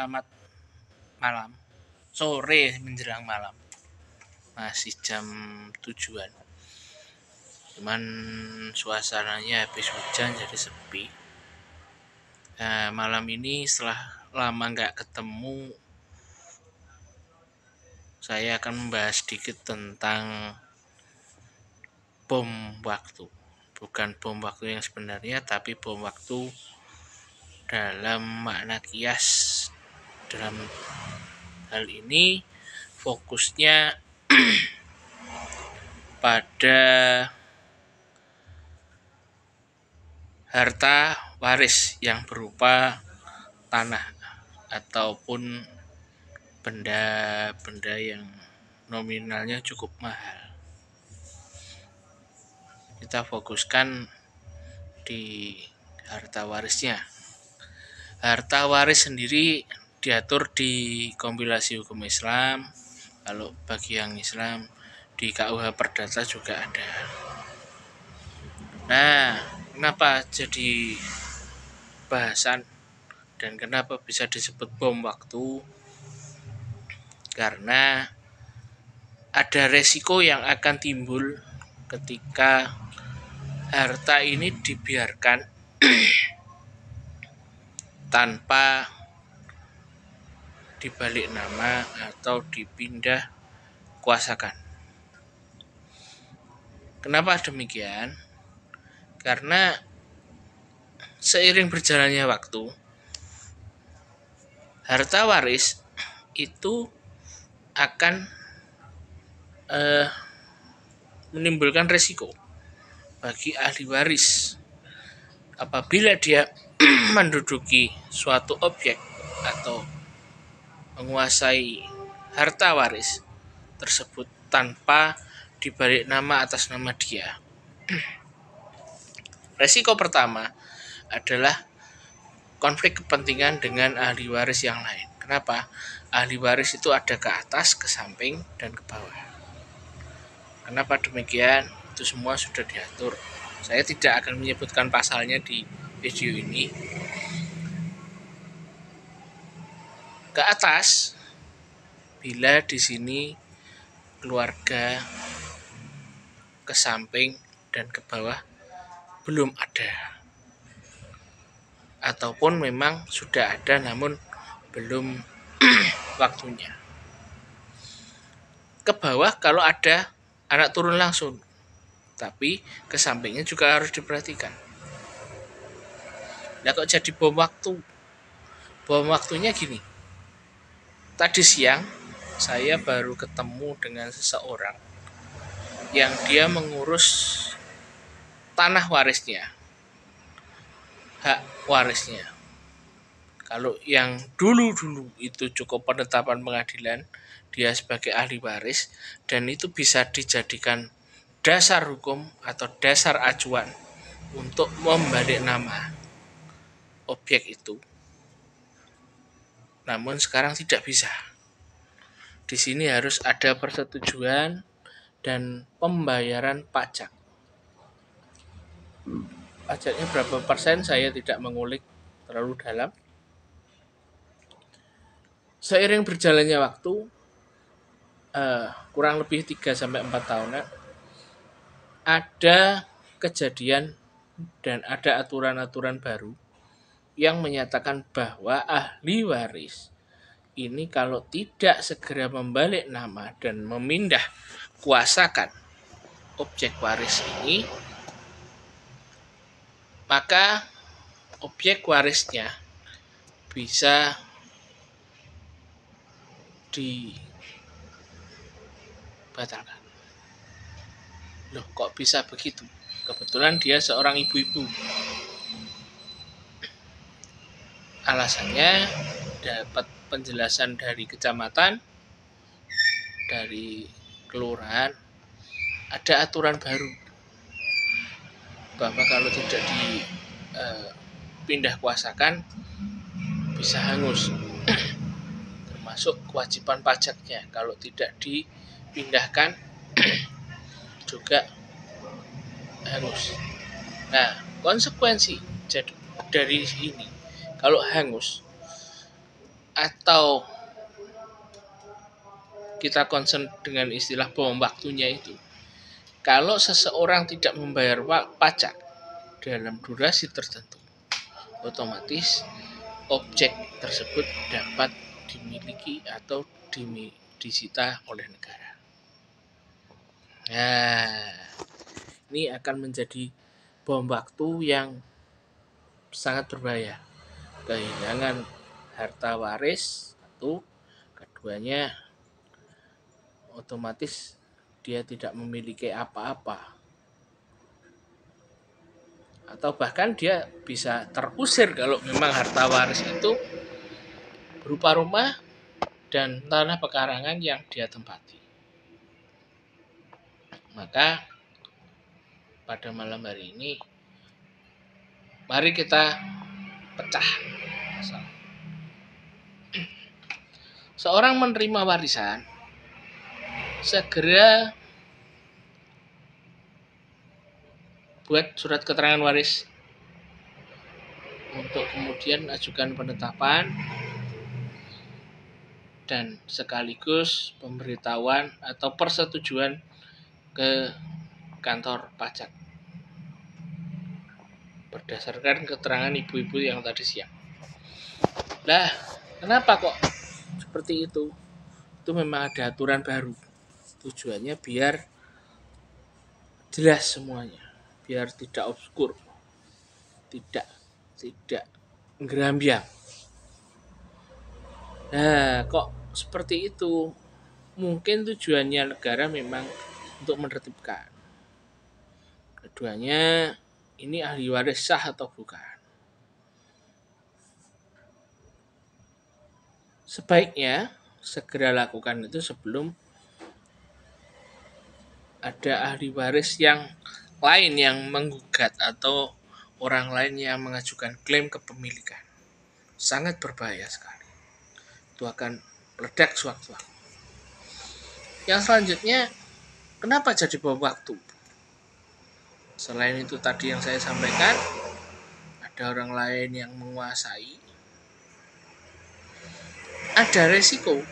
selamat malam. Sore menjelang malam. Masih jam 7-an. Cuman suasananya habis hujan jadi sepi. Nah, malam ini setelah lama nggak ketemu, saya akan membahas sedikit tentang bom waktu. Bukan bom waktu yang sebenarnya, tapi bom waktu dalam makna kias. Dalam hal ini fokusnya pada harta waris yang berupa tanah ataupun benda-benda yang nominalnya cukup mahal. Kita fokuskan di harta warisnya. Harta waris sendiri diatur di kompilasi hukum Islam. Kalau bagi yang Islam di KUH Perdata juga ada. Nah, kenapa jadi bahasan dan kenapa bisa disebut bom waktu? Karena ada resiko yang akan timbul ketika harta ini dibiarkan tanpa dibalik nama atau dipindah kuasakan. Kenapa demikian? Karena seiring berjalannya waktu, harta waris itu akan menimbulkan resiko bagi ahli waris apabila dia menduduki suatu objek atau menguasai harta waris tersebut tanpa dibalik nama atas nama dia. Resiko pertama adalah konflik kepentingan dengan ahli waris yang lain. Kenapa? Ahli waris itu ada ke atas, ke samping, dan ke bawah. Kenapa demikian? Itu semua sudah diatur. Saya tidak akan menyebutkan pasalnya di video ini. Ke atas, bila di sini keluarga, ke samping dan ke bawah belum ada, ataupun memang sudah ada namun belum waktunya. Ke bawah kalau ada anak turun langsung, tapi ke sampingnya juga harus diperhatikan. Nah, kok jadi bom waktu? Bom waktunya gini. Tadi siang saya baru ketemu dengan seseorang yang dia mengurus tanah warisnya, hak warisnya. Kalau yang dulu itu cukup penetapan pengadilan, dia sebagai ahli waris, dan itu bisa dijadikan dasar hukum atau dasar acuan untuk membalik nama objek itu. Namun sekarang tidak bisa. Di sini harus ada persetujuan dan pembayaran pajak. Pajaknya berapa persen saya tidak mengulik terlalu dalam. Seiring berjalannya waktu, kurang lebih 3-4 tahunan, ada kejadian dan ada aturan-aturan baru yang menyatakan bahwa ahli waris ini kalau tidak segera membalik nama dan memindah kuasakan objek waris ini, maka objek warisnya bisa dibatalkan. Loh, kok bisa begitu? Kebetulan dia seorang ibu-ibu. Alasannya dapat penjelasan dari kecamatan, dari kelurahan, ada aturan baru bahwa kalau tidak dipindah kuasakan bisa hangus. Termasuk kewajiban pajaknya kalau tidak dipindahkan juga hangus. Nah, konsekuensi dari ini, kalau hangus, atau kita concern dengan istilah bom waktunya itu, kalau seseorang tidak membayar pajak dalam durasi tertentu, otomatis objek tersebut dapat dimiliki atau disita oleh negara. Nah, ini akan menjadi bom waktu yang sangat berbahaya. Kehilangan harta waris satu, keduanya otomatis dia tidak memiliki apa-apa, atau bahkan dia bisa terusir kalau memang harta waris itu berupa rumah dan tanah pekarangan yang dia tempati. Maka pada malam hari ini mari kita pecah masalah. Seorang menerima warisan, segera buat surat keterangan waris untuk kemudian ajukan penetapan dan sekaligus pemberitahuan atau persetujuan ke kantor pajak berdasarkan keterangan ibu-ibu yang tadi siang. Lah, kenapa kok seperti itu? Itu memang ada aturan baru. Tujuannya biar jelas semuanya, biar tidak obskur, tidak gerambiang. Nah, kok seperti itu? Mungkin tujuannya negara memang untuk menertibkan. Keduanya, ini ahli waris sah atau bukan? Sebaiknya segera lakukan itu sebelum ada ahli waris yang lain yang menggugat atau orang lain yang mengajukan klaim kepemilikan. Sangat berbahaya sekali. Itu akan meledak sewaktu-waktu. Yang selanjutnya, kenapa jadi bom waktu? Selain itu tadi yang saya sampaikan, ada orang lain yang menguasai, ada resiko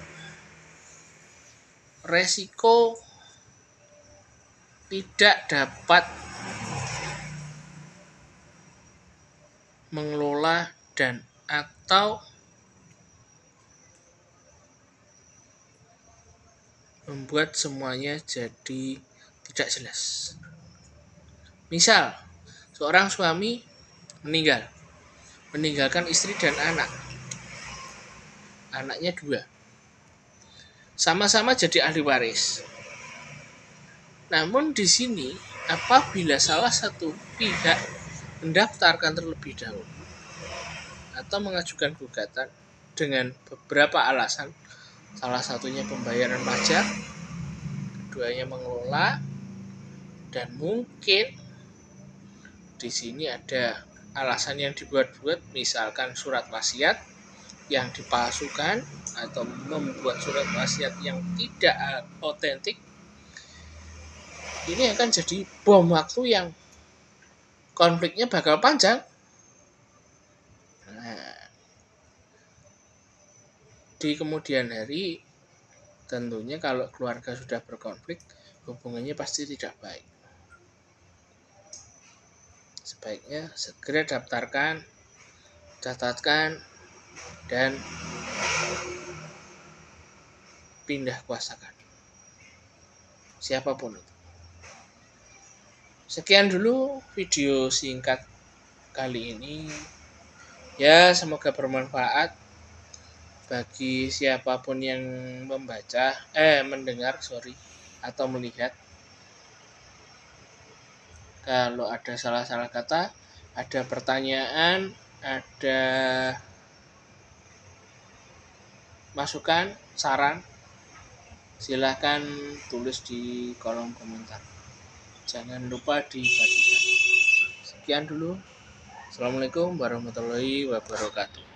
tidak dapat mengelola dan atau membuat semuanya jadi tidak jelas. Misal, seorang suami meninggalkan istri dan anak. Anaknya 2. Sama-sama jadi ahli waris. Namun di sini apabila salah satu pihak mendaftarkan terlebih dahulu atau mengajukan gugatan dengan beberapa alasan, salah satunya pembayaran pajak, keduanya mengelola, dan mungkin di sini ada alasan yang dibuat-buat, misalkan surat wasiat yang dipalsukan atau membuat surat wasiat yang tidak otentik. Ini akan jadi bom waktu yang konfliknya bakal panjang. Nah, di kemudian hari tentunya kalau keluarga sudah berkonflik, hubungannya pasti tidak baik. Sebaiknya segera daftarkan, catatkan, dan pindah kuasakan. Siapapun itu. Sekian dulu video singkat kali ini. Ya, semoga bermanfaat bagi siapapun yang mendengar atau melihat. Kalau ada salah-salah kata, ada pertanyaan, ada masukan, saran, silahkan tulis di kolom komentar. Jangan lupa dibagikan. Sekian dulu. Assalamualaikum warahmatullahi wabarakatuh.